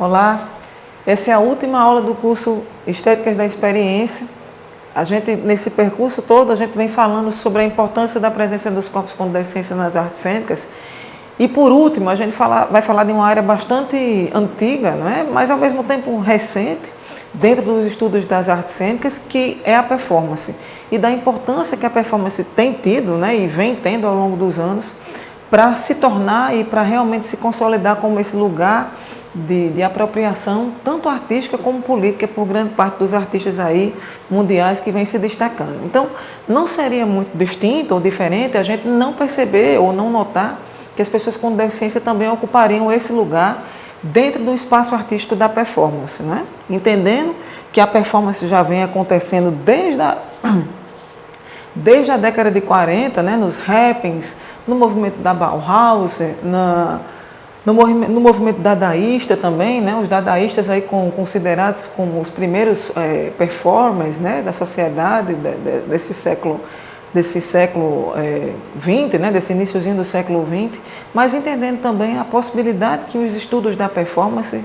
Olá, essa é a última aula do curso Estéticas da Experiência. Nesse percurso todo, a gente vem falando sobre a importância da presença dos corpos com deficiência nas artes cênicas. E por último, a gente vai falar de uma área bastante antiga, não é? Mas ao mesmo tempo recente, dentro dos estudos das artes cênicas, que é a performance. E da importância que a performance tem tido, né, e vem tendo ao longo dos anos, para se tornar e para realmente se consolidar como esse lugar de apropriação, tanto artística como política, por grande parte dos artistas aí mundiais que vem se destacando. Então, não seria muito distinto ou diferente a gente não perceber ou não notar que as pessoas com deficiência também ocupariam esse lugar dentro do espaço artístico da performance, né? Entendendo que a performance já vem acontecendo desde a década de 40, né, nos rappings, no movimento da Bauhaus, no movimento dadaísta também, né, os dadaístas aí considerados como os primeiros performers, né, da sociedade desse século XX, né, desse iniciozinho do século XX, mas entendendo também a possibilidade que os estudos da performance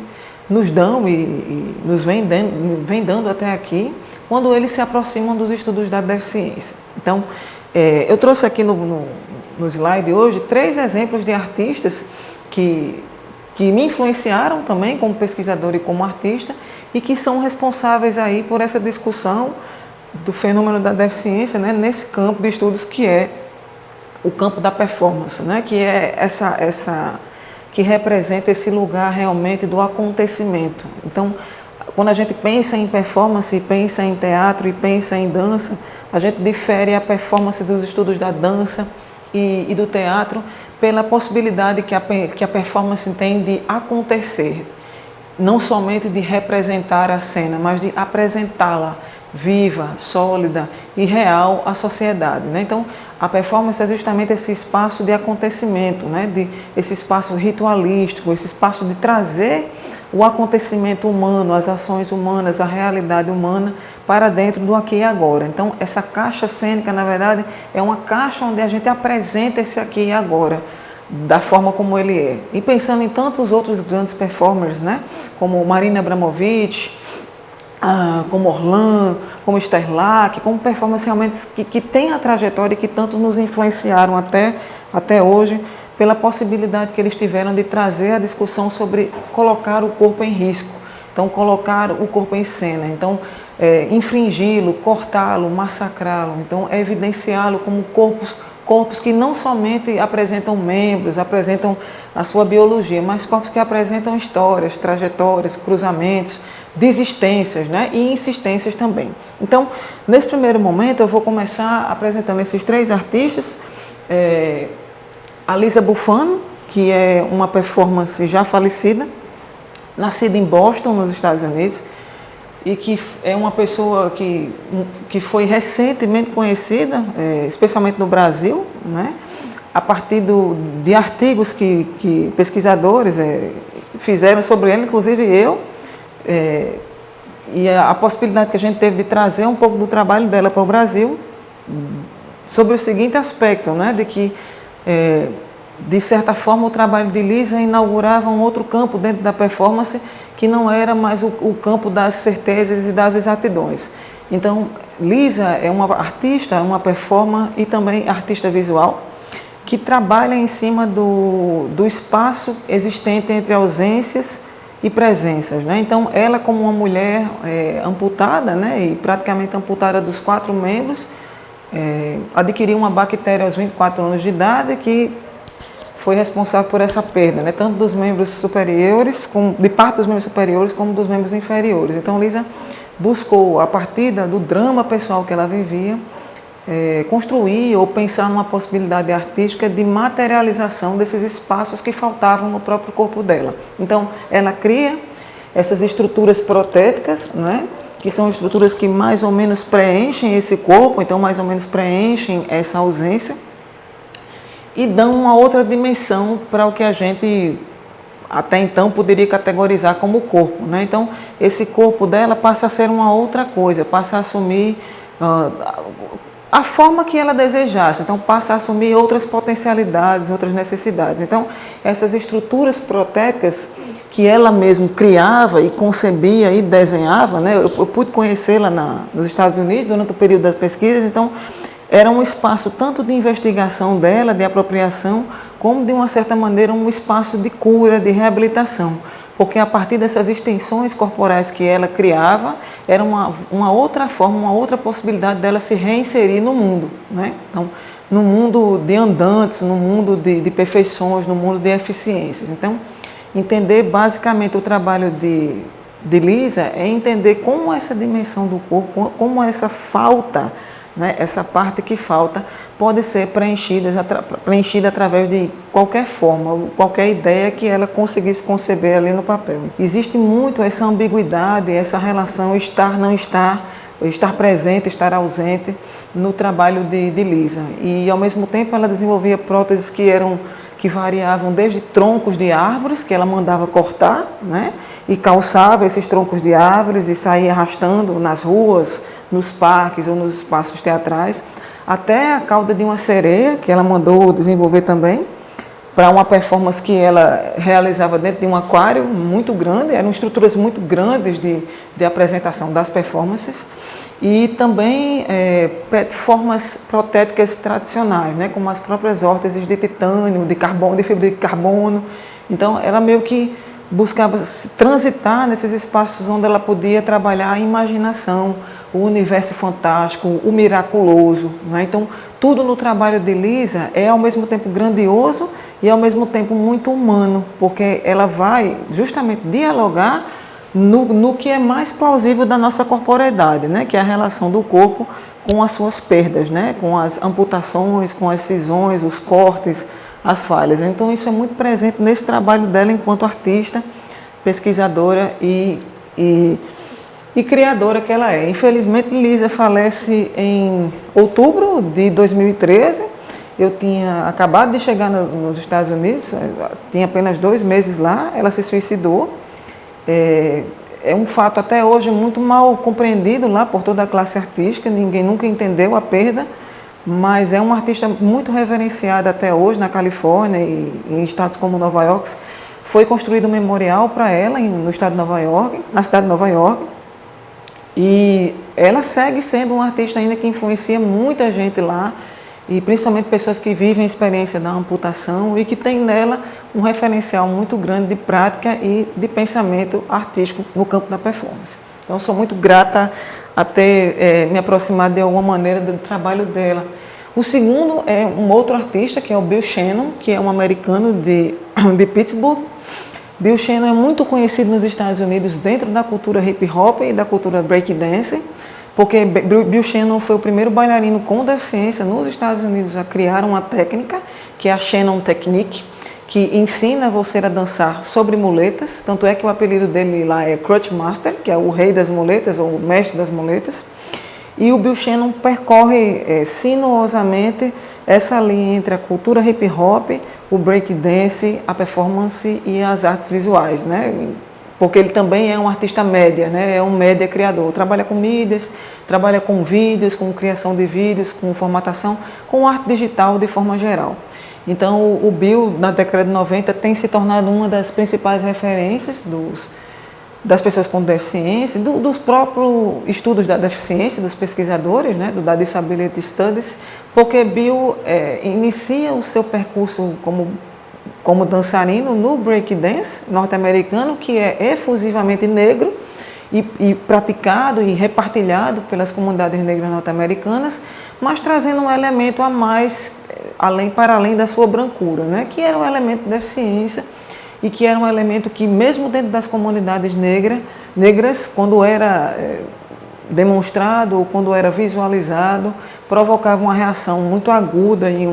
nos dão e nos vem dando até aqui, quando eles se aproximam dos estudos da deficiência. Então, eu trouxe aqui no slide hoje 3 exemplos de artistas que me influenciaram também como pesquisador e como artista e que são responsáveis aí por essa discussão do fenômeno da deficiência, né, nesse campo de estudos que é o campo da performance, né, que é que representa esse lugar realmente do acontecimento. Então, quando a gente pensa em performance, pensa em teatro e pensa em dança, a gente difere a performance dos estudos da dança e do teatro pela possibilidade que a performance tem de acontecer, não somente de representar a cena, mas de apresentá-la viva, sólida e real à sociedade, né? Então, a performance é justamente esse espaço de acontecimento, né? Esse espaço ritualístico, esse espaço de trazer o acontecimento humano, as ações humanas, a realidade humana para dentro do aqui e agora. Então, essa caixa cênica, na verdade, é uma caixa onde a gente apresenta esse aqui e agora, da forma como ele é. E pensando em tantos outros grandes performers, né? Como Marina Abramovic, como Orlan, como Sterlach, como performances realmente que têm a trajetória e que tanto nos influenciaram até hoje, pela possibilidade que eles tiveram de trazer a discussão sobre colocar o corpo em risco, então colocar o corpo em cena, então infringi-lo, cortá-lo, massacrá-lo, então evidenciá-lo como corpos que não somente apresentam membros, apresentam a sua biologia, mas corpos que apresentam histórias, trajetórias, cruzamentos, desistências, né, e insistências também. Então, nesse primeiro momento, eu vou começar apresentando esses 3 artistas. A Lisa Bufano, que é uma performance já falecida, nascida em Boston, nos Estados Unidos, e que é uma pessoa que foi recentemente conhecida, especialmente no Brasil, né, a partir de artigos que pesquisadores fizeram sobre ela, inclusive eu, e a possibilidade que a gente teve de trazer um pouco do trabalho dela para o Brasil, sobre o seguinte aspecto, né, de que, de certa forma, o trabalho de Lisa inaugurava um outro campo dentro da performance, que não era mais o campo das certezas e das exatidões. Então, Lisa é uma artista, uma performer e também artista visual, que trabalha em cima do espaço existente entre ausências e presenças, né? Então, ela como uma mulher amputada, né, e praticamente amputada dos 4 membros, adquiriu uma bactéria aos 24 anos de idade que foi responsável por essa perda, né, tanto dos membros superiores, de parte dos membros superiores, como dos membros inferiores. Então, Lisa buscou, a partir do drama pessoal que ela vivia, construir ou pensar numa possibilidade artística de materialização desses espaços que faltavam no próprio corpo dela. Então, ela cria essas estruturas protéticas, né, que são estruturas que mais ou menos preenchem esse corpo, então mais ou menos preenchem essa ausência e dão uma outra dimensão para o que a gente até então poderia categorizar como corpo, né? Então, esse corpo dela passa a ser uma outra coisa, passa a assumir a forma que ela desejasse, então passa a assumir outras potencialidades, outras necessidades. Então, essas estruturas protéticas que ela mesma criava e concebia e desenhava, né? Eu pude conhecê-la nos Estados Unidos durante o período das pesquisas, então era um espaço tanto de investigação dela, de apropriação, como de uma certa maneira um espaço de cura, de reabilitação. Porque a partir dessas extensões corporais que ela criava, era uma outra forma, uma outra possibilidade dela se reinserir no mundo, né? Então, no mundo de andantes, no mundo de perfeições, no mundo de eficiências. Então, entender basicamente o trabalho de Lisa é entender como essa dimensão do corpo, como essa falta, né, essa parte que falta, pode ser preenchida através de qualquer forma, qualquer ideia que ela conseguisse conceber ali no papel. Existe muito essa ambiguidade, essa relação estar, não estar, estar presente, estar ausente no trabalho de Lisa. E, ao mesmo tempo, ela desenvolvia próteses que variavam desde troncos de árvores, que ela mandava cortar, né, e calçava esses troncos de árvores e saía arrastando nas ruas, nos parques ou nos espaços teatrais, até a cauda de uma sereia, que ela mandou desenvolver também, para uma performance que ela realizava dentro de um aquário muito grande, eram estruturas muito grandes de apresentação das performances, e também formas protéticas tradicionais, né, como as próprias órteses de titânio, de carbono, de fibra de carbono. Então, ela meio que buscava transitar nesses espaços onde ela podia trabalhar a imaginação, o universo fantástico, o miraculoso, né? Então, tudo no trabalho de Lisa é ao mesmo tempo grandioso e ao mesmo tempo muito humano, porque ela vai justamente dialogar no que é mais plausível da nossa corporeidade, né? Que é a relação do corpo com as suas perdas, né? Com as amputações, com as cisões, os cortes, as falhas. Então, isso é muito presente nesse trabalho dela enquanto artista, pesquisadora e criadora que ela é. Infelizmente, Lisa falece em outubro de 2013. Eu tinha acabado de chegar nos Estados Unidos, tinha apenas 2 meses lá, ela se suicidou. É um fato até hoje muito mal compreendido lá por toda a classe artística, ninguém nunca entendeu a perda, mas é uma artista muito reverenciada até hoje na Califórnia e em estados como Nova York. Foi construído um memorial para ela no estado de Nova York, na cidade de Nova York. E ela segue sendo uma artista ainda que influencia muita gente lá, e principalmente pessoas que vivem a experiência da amputação e que tem nela um referencial muito grande de prática e de pensamento artístico no campo da performance. Então, sou muito grata a ter me aproximado de alguma maneira do trabalho dela. O segundo é um outro artista, que é o Bill Shannon, que é um americano de Pittsburgh. Bill Shannon é muito conhecido nos Estados Unidos dentro da cultura hip hop e da cultura breakdance, porque Bill Shannon foi o primeiro bailarino com deficiência nos Estados Unidos a criar uma técnica, que é a Shannon Technique, que ensina você a dançar sobre muletas, tanto é que o apelido dele lá é Crutch Master, que é o rei das muletas, ou o mestre das muletas. E o Bill Shannon percorre sinuosamente essa linha entre a cultura hip hop, o breakdance, a performance e as artes visuais, né? Porque ele também é um artista média, né? É um média criador, trabalha com mídias, trabalha com vídeos, com criação de vídeos, com formatação, com arte digital de forma geral. Então, o Bill, na década de 90, tem se tornado uma das principais referências das pessoas com deficiência, dos próprios estudos da deficiência, dos pesquisadores, né, da Disability Studies, porque Bill inicia o seu percurso como dançarino no breakdance norte-americano, que é efusivamente negro e praticado e repartilhado pelas comunidades negras norte-americanas, mas trazendo um elemento a mais, para além da sua brancura, né, que era um elemento de deficiência, e que era um elemento que, mesmo dentro das comunidades negras, quando era demonstrado ou quando era visualizado, provocava uma reação muito aguda e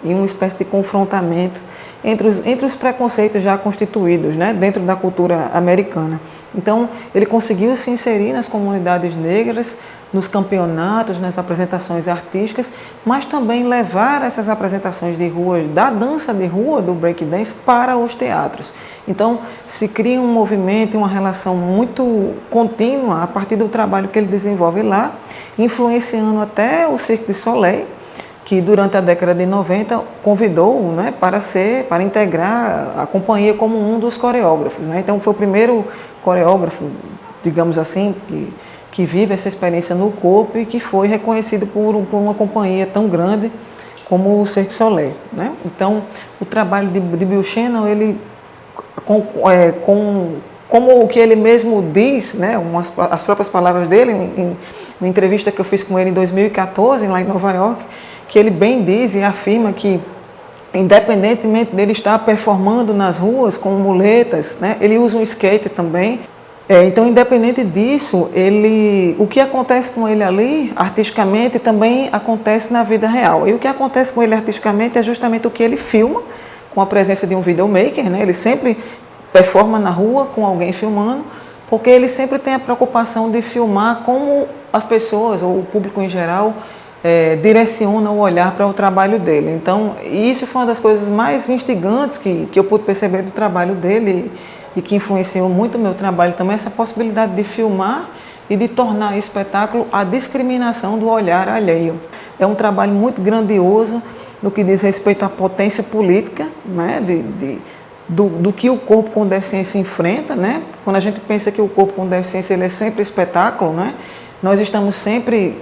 uma espécie de confrontamento entre os preconceitos já constituídos, né, dentro da cultura americana. Então, ele conseguiu se inserir nas comunidades negras, nos campeonatos, nas apresentações artísticas, mas também levar essas apresentações de rua, da dança de rua, do breakdance, para os teatros. Então, se cria um movimento e uma relação muito contínua a partir do trabalho que ele desenvolve lá, influenciando até o Cirque du Soleil, que durante a década de 90 convidou, né, para integrar a companhia como um dos coreógrafos, né? Então, foi o primeiro coreógrafo, digamos assim, que vive essa experiência no corpo e que foi reconhecido por uma companhia tão grande como o Cirque du Soleil, né? Então, o trabalho de Bill Shannon, ele, como o que ele mesmo diz, né, as próprias palavras dele, em uma entrevista que eu fiz com ele em 2014, lá em Nova York, que ele bem diz e afirma que, independentemente dele estar performando nas ruas com muletas, né, ele usa um skate também. Então, independente disso, o que acontece com ele ali, artisticamente, também acontece na vida real. E o que acontece com ele artisticamente é justamente o que ele filma, com a presença de um videomaker, né? Ele sempre performa na rua com alguém filmando, porque ele sempre tem a preocupação de filmar como as pessoas, ou o público em geral, direciona o olhar para o trabalho dele. Então, isso foi uma das coisas mais instigantes que eu pude perceber do trabalho dele e que influenciou muito o meu trabalho também, essa possibilidade de filmar e de tornar espetáculo a discriminação do olhar alheio. É um trabalho muito grandioso no que diz respeito à potência política, né, do que o corpo com deficiência enfrenta, né? Quando a gente pensa que o corpo com deficiência ele é sempre espetáculo, né? Nós estamos sempre,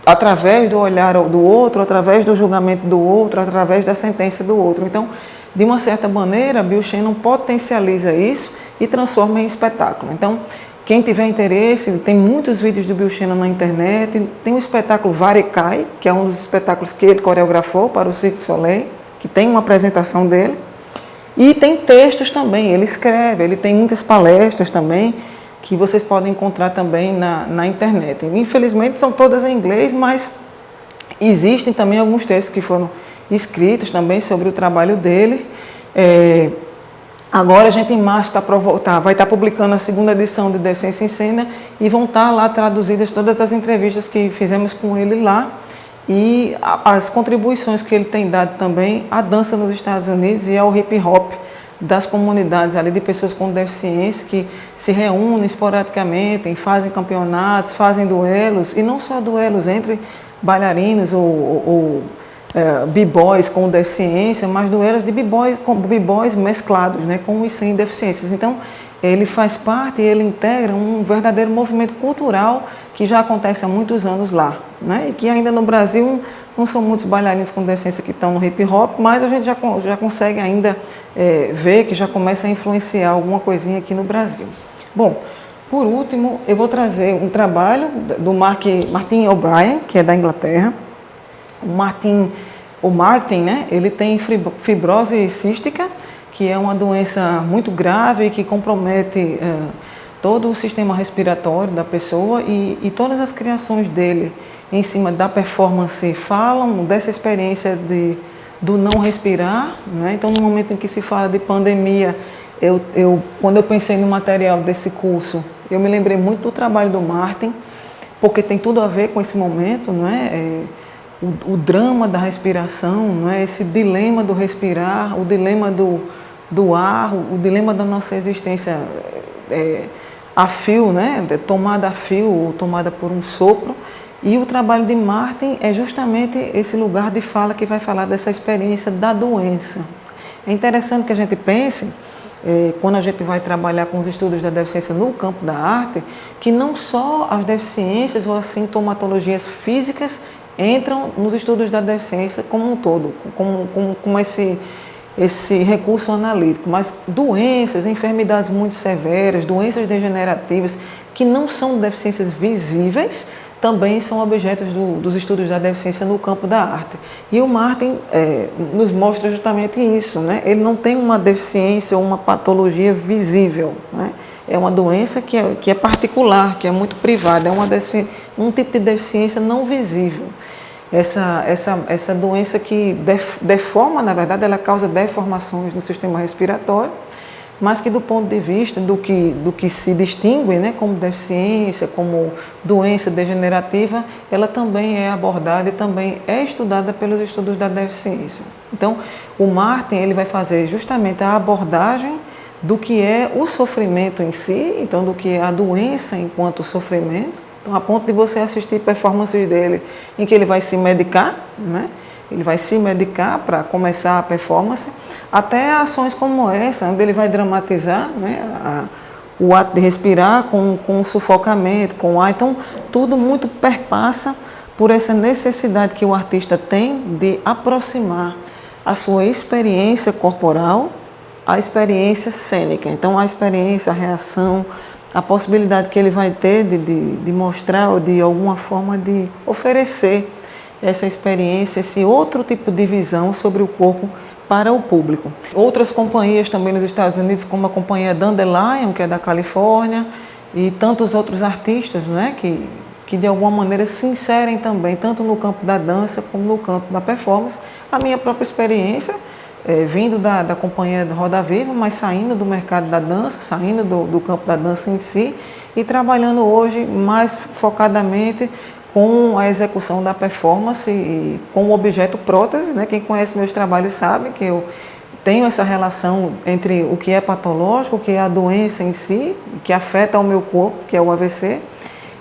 através do olhar do outro, através do julgamento do outro, através da sentença do outro. Então, de uma certa maneira, Bill Shannon potencializa isso e transforma em espetáculo. Então, quem tiver interesse, tem muitos vídeos do Bill Shannon na internet, tem o espetáculo Varekai, que é um dos espetáculos que ele coreografou para o Cirque du Soleil, que tem uma apresentação dele, e tem textos também, ele escreve, ele tem muitas palestras também, que vocês podem encontrar também na internet. Infelizmente são todas em inglês, mas existem também alguns textos que foram escritos também sobre o trabalho dele. Agora a gente em março vai estar publicando a segunda edição de Deficiência em Cena e vão estar lá traduzidas todas as entrevistas que fizemos com ele lá e as contribuições que ele tem dado também à dança nos Estados Unidos e ao hip hop das comunidades ali de pessoas com deficiência que se reúnem esporadicamente, fazem campeonatos, fazem duelos, e não só duelos entre bailarinos ou b-boys com deficiência, mas duelos de b-boys mesclados, né, com e sem deficiências. Então, ele faz parte, ele integra um verdadeiro movimento cultural que já acontece há muitos anos lá, né, e que ainda no Brasil não são muitos bailarinos com deficiência que estão no hip hop, mas a gente já consegue ainda ver que já começa a influenciar alguma coisinha aqui no Brasil. Bom, por último, eu vou trazer um trabalho do Martin O'Brien, que é da Inglaterra. O Martin, né, ele tem fibrose cística, que é uma doença muito grave que compromete todo o sistema respiratório da pessoa e todas as criações dele em cima da performance falam dessa experiência do não respirar, né? Então, no momento em que se fala de pandemia, quando eu pensei no material desse curso, eu me lembrei muito do trabalho do Martin, porque tem tudo a ver com esse momento, não é? O drama da respiração, não é? Esse dilema do respirar, o dilema do ar, o dilema da nossa existência a fio, né? Tomada a fio ou tomada por um sopro. E o trabalho de Martin é justamente esse lugar de fala que vai falar dessa experiência da doença. É interessante que a gente pense, quando a gente vai trabalhar com os estudos da deficiência no campo da arte, que não só as deficiências ou as sintomatologias físicas entram nos estudos da deficiência como um todo, como esse recurso analítico, mas doenças, enfermidades muito severas, doenças degenerativas, que não são deficiências visíveis, também são objetos dos estudos da deficiência no campo da arte. E o Martin nos mostra justamente isso, né? Ele não tem uma deficiência ou uma patologia visível, né? É uma doença que é particular, que é muito privada, é um tipo de deficiência não visível. essa doença que deforma, na verdade, ela causa deformações no sistema respiratório, mas que do ponto de vista do que se distingue, né, como deficiência, como doença degenerativa, ela também é abordada e também é estudada pelos estudos da deficiência. Então, o Martin ele vai fazer justamente a abordagem do que é o sofrimento em si, então do que é a doença enquanto sofrimento, então a ponto de você assistir performances dele em que ele vai se medicar, né? Ele vai se medicar para começar a performance, até ações como essa, onde ele vai dramatizar, né, o ato de respirar com sufocamento, com ar. Então, tudo muito perpassa por essa necessidade que o artista tem de aproximar a sua experiência corporal à experiência cênica. Então, a experiência, a reação, a possibilidade que ele vai ter de mostrar ou de alguma forma de oferecer essa experiência, esse outro tipo de visão sobre o corpo para o público. Outras companhias também nos Estados Unidos, como a companhia Dandelion, que é da Califórnia, e tantos outros artistas, né, que de alguma maneira se inserem também, tanto no campo da dança como no campo da performance. A minha própria experiência, vindo da companhia Roda Viva, mas saindo do mercado da dança, saindo do campo da dança em si, e trabalhando hoje mais focadamente com a execução da performance e com o objeto prótese, né? Quem conhece meus trabalhos sabe que eu tenho essa relação entre o que é patológico, o que é a doença em si, que afeta o meu corpo, que é o AVC,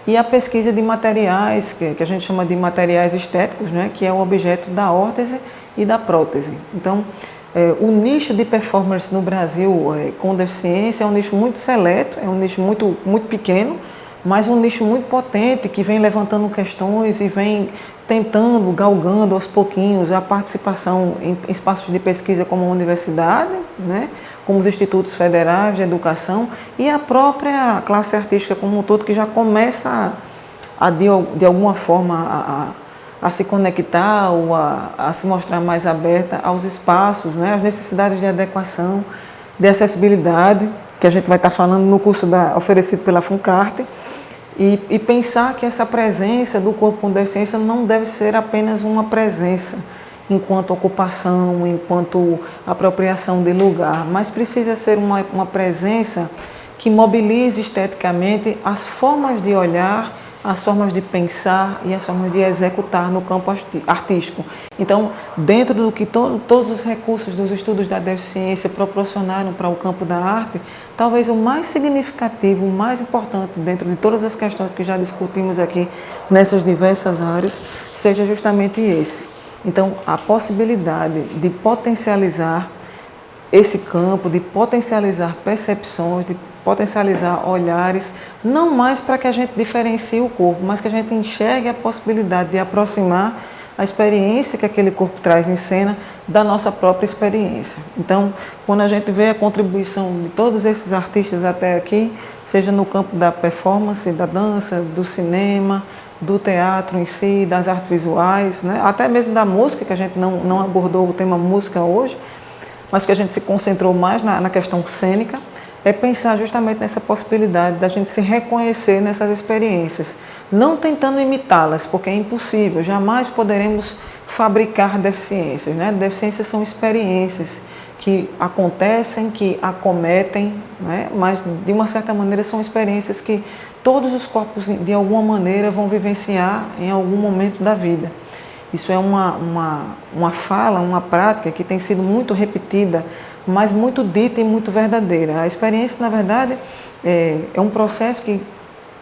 e a pesquisa de materiais, que a gente chama de materiais estéticos, né? Que é o objeto da órtese e da prótese. Então, o nicho de performers no Brasil com deficiência é um nicho muito seleto, é um nicho muito, muito pequeno, mas um nicho muito potente que vem levantando questões e vem tentando, galgando aos pouquinhos a participação em espaços de pesquisa como a universidade, né, como os institutos federais de educação e a própria classe artística como um todo, que já começa de alguma forma a se conectar ou a se mostrar mais aberta aos espaços, né, às necessidades de adequação, de acessibilidade, que a gente vai estar falando no curso oferecido pela FUNCARTE, e pensar que essa presença do corpo com deficiência não deve ser apenas uma presença enquanto ocupação, enquanto apropriação de lugar, mas precisa ser uma presença que mobilize esteticamente as formas de olhar, as formas de pensar e as formas de executar no campo artístico. Então, dentro do que todos os recursos dos estudos da deficiência proporcionaram para o campo da arte, talvez o mais significativo, o mais importante dentro de todas as questões que já discutimos aqui nessas diversas áreas, seja justamente esse. Então, a possibilidade de potencializar esse campo, de potencializar percepções, de potencializar olhares, não mais para que a gente diferencie o corpo, mas que a gente enxergue a possibilidade de aproximar a experiência que aquele corpo traz em cena da nossa própria experiência. Então, quando a gente vê a contribuição de todos esses artistas até aqui, seja no campo da performance, da dança, do cinema, do teatro em si, das artes visuais, né? Até mesmo da música, que a gente não abordou o tema música hoje, mas que a gente se concentrou mais na questão cênica, é pensar justamente nessa possibilidade da gente se reconhecer nessas experiências, não tentando imitá-las, porque é impossível, jamais poderemos fabricar deficiências, né? Deficiências são experiências que acontecem, que acometem, né? Mas de uma certa maneira são experiências que todos os corpos de alguma maneira vão vivenciar em algum momento da vida. Isso é uma fala, uma prática que tem sido muito repetida, mas muito dita e muito verdadeira. A experiência, na verdade, é um processo que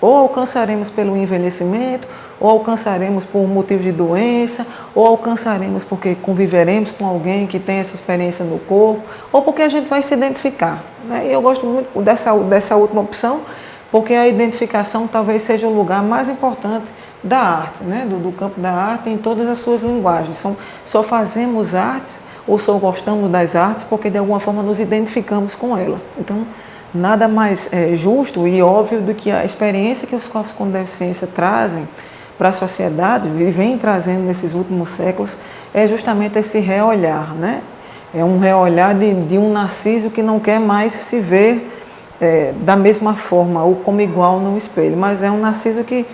ou alcançaremos pelo envelhecimento, ou alcançaremos por motivo de doença, ou alcançaremos porque conviveremos com alguém que tem essa experiência no corpo, ou porque a gente vai se identificar, né? E eu gosto muito dessa última opção, porque a identificação talvez seja o lugar mais importante da arte, né? do campo da arte em todas as suas linguagens. Só fazemos artes ou só gostamos das artes porque de alguma forma nos identificamos com ela. Então, nada mais justo e óbvio do que a experiência que os corpos com deficiência trazem para a sociedade e vem trazendo nesses últimos séculos é justamente esse reolhar, né? É um reolhar de um Narciso que não quer mais se ver da mesma forma ou como igual no espelho, mas é um Narciso que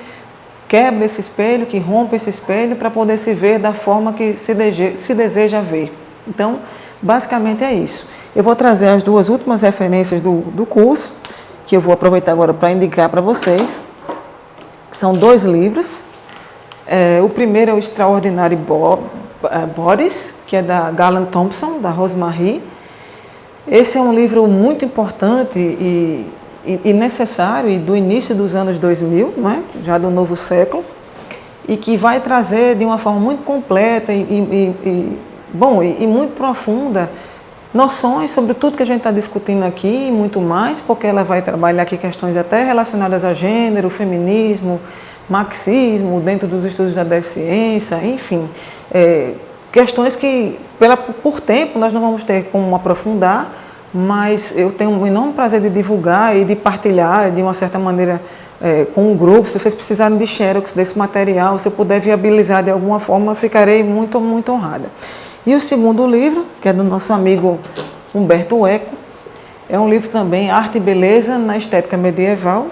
quebre esse espelho, que rompa esse espelho para poder se ver da forma que se deseja ver. Então, basicamente é isso. Eu vou trazer as duas últimas referências do curso, que eu vou aproveitar agora para indicar para vocês, que são 2 livros. O primeiro é o Extraordinary Bodies, que é da Garland Thompson, da Rosemarie. Esse é um livro muito importante e necessário, e do início dos anos 2000, né? Já do novo século, e que vai trazer de uma forma muito completa e muito profunda noções sobre tudo que a gente está discutindo aqui e muito mais, porque ela vai trabalhar aqui questões até relacionadas a gênero, feminismo, marxismo, dentro dos estudos da deficiência, enfim, questões que, por tempo, nós não vamos ter como aprofundar, mas eu tenho um enorme prazer de divulgar e de partilhar de uma certa maneira com o grupo. Se vocês precisarem de xerox desse material, se eu puder viabilizar de alguma forma, eu ficarei muito, muito honrada. E o segundo livro, que é do nosso amigo Humberto Eco, é um livro também, Arte e Beleza na Estética Medieval.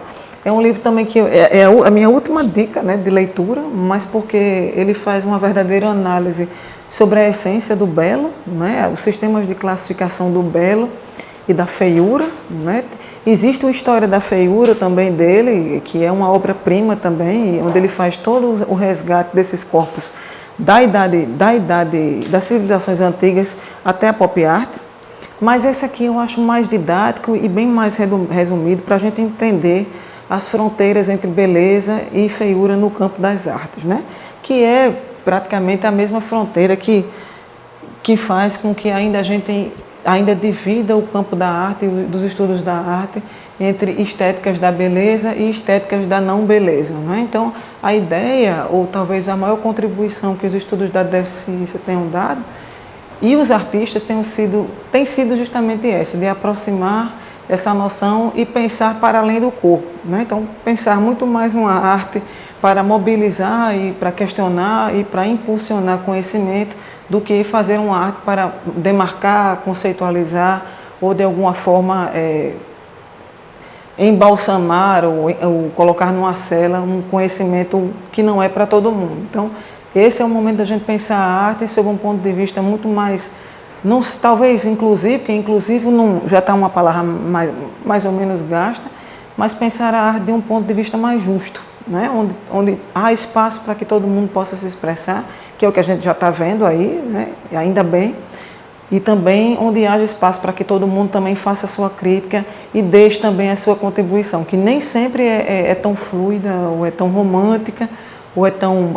É um livro também que é a minha última dica, né, de leitura, mas porque ele faz uma verdadeira análise sobre a essência do belo, né, os sistemas de classificação do belo e da feiura, né. Existe uma história da feiura também dele, que é uma obra-prima também, onde ele faz todo o resgate desses corpos das civilizações antigas até a pop art. Mas esse aqui eu acho mais didático e bem mais resumido para a gente entender as fronteiras entre beleza e feiura no campo das artes, né? Que é praticamente a mesma fronteira que faz com que a gente ainda divida o campo da arte e dos estudos da arte entre estéticas da beleza e estéticas da não beleza, né? Então, a ideia, ou talvez a maior contribuição que os estudos da deficiência tenham dado, e os artistas têm sido justamente essa, de aproximar essa noção e pensar para além do corpo, né? Então, pensar muito mais uma arte para mobilizar e para questionar e para impulsionar conhecimento do que fazer uma arte para demarcar, conceitualizar ou de alguma forma embalsamar ou colocar numa cela um conhecimento que não é para todo mundo. Então, esse é o momento da gente pensar a arte sob um ponto de vista muito mais, não, talvez inclusive, porque inclusive não, já está uma palavra mais ou menos gasta, mas pensar a arte de um ponto de vista mais justo, né? Onde há espaço para que todo mundo possa se expressar, que é o que a gente já está vendo aí, né? E ainda bem, e também onde haja espaço para que todo mundo também faça a sua crítica e deixe também a sua contribuição, que nem sempre é tão fluida, ou é tão romântica, ou é tão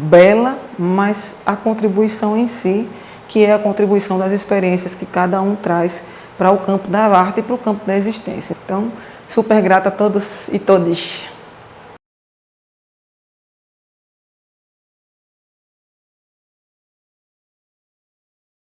bela, mas a contribuição em si, que é a contribuição das experiências que cada um traz para o campo da arte e para o campo da existência. Então, super grata a todos e todas.